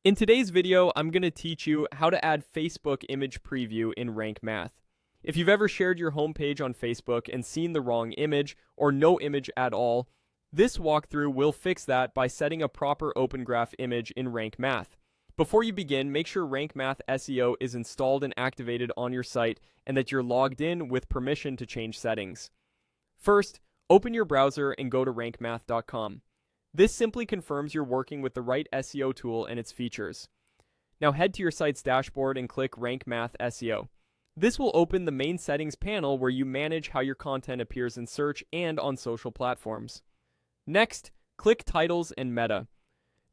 In today's video, I'm going to teach you how to add Facebook image preview in Rank Math. If you've ever shared your homepage on Facebook and seen the wrong image or no image at all, this walkthrough will fix that by setting a proper Open Graph image in Rank Math. Before you begin, make sure Rank Math SEO is installed and activated on your site and that you're logged in with permission to change settings. First, open your browser and go to rankmath.com. This simply confirms you're working with the right SEO tool and its features. Now head to your site's dashboard and click Rank Math SEO. This will open the main settings panel where you manage how your content appears in search and on social platforms. Next, click Titles and Meta.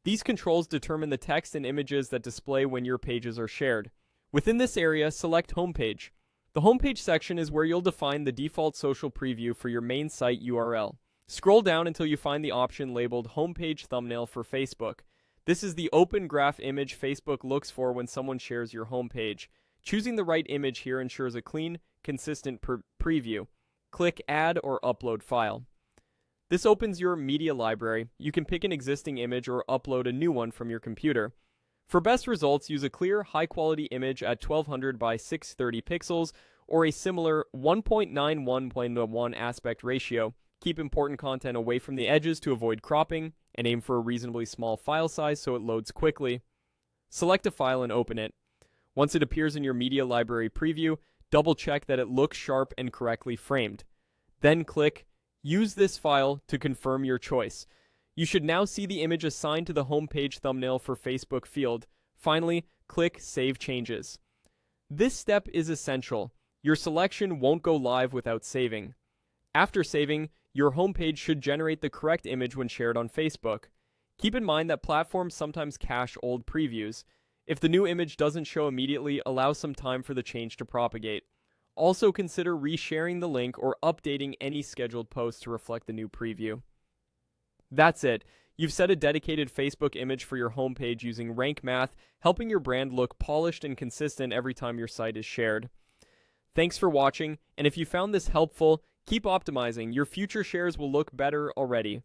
These controls determine the text and images that display when your pages are shared. Within this area, select Homepage. The Homepage section is where you'll define the default social preview for your main site URL. Scroll down until you find the option labeled Homepage Thumbnail for Facebook. This is the open graph image Facebook looks for when someone shares your homepage. Choosing the right image here ensures a clean, consistent preview. Click Add or Upload File. This opens your media library. You can pick an existing image or upload a new one from your computer. For best results, use a clear, high-quality image at 1200 by 630 pixels or a similar 1.91:1 aspect ratio. Keep important content away from the edges to avoid cropping, and aim for a reasonably small file size so it loads quickly. Select a file and open it. Once it appears in your media library preview, double-check that it looks sharp and correctly framed. Then click Use this file to confirm your choice. You should now see the image assigned to the homepage thumbnail for Facebook field. Finally, click Save Changes. This step is essential. Your selection won't go live without saving. After saving, your homepage should generate the correct image when shared on Facebook. Keep in mind that platforms sometimes cache old previews. If the new image doesn't show immediately, allow some time for the change to propagate. Also consider resharing the link or updating any scheduled posts to reflect the new preview. That's it. You've set a dedicated Facebook image for your homepage using Rank Math, helping your brand look polished and consistent every time your site is shared. Thanks for watching, and if you found this helpful, keep optimizing. Your future shares will look better already.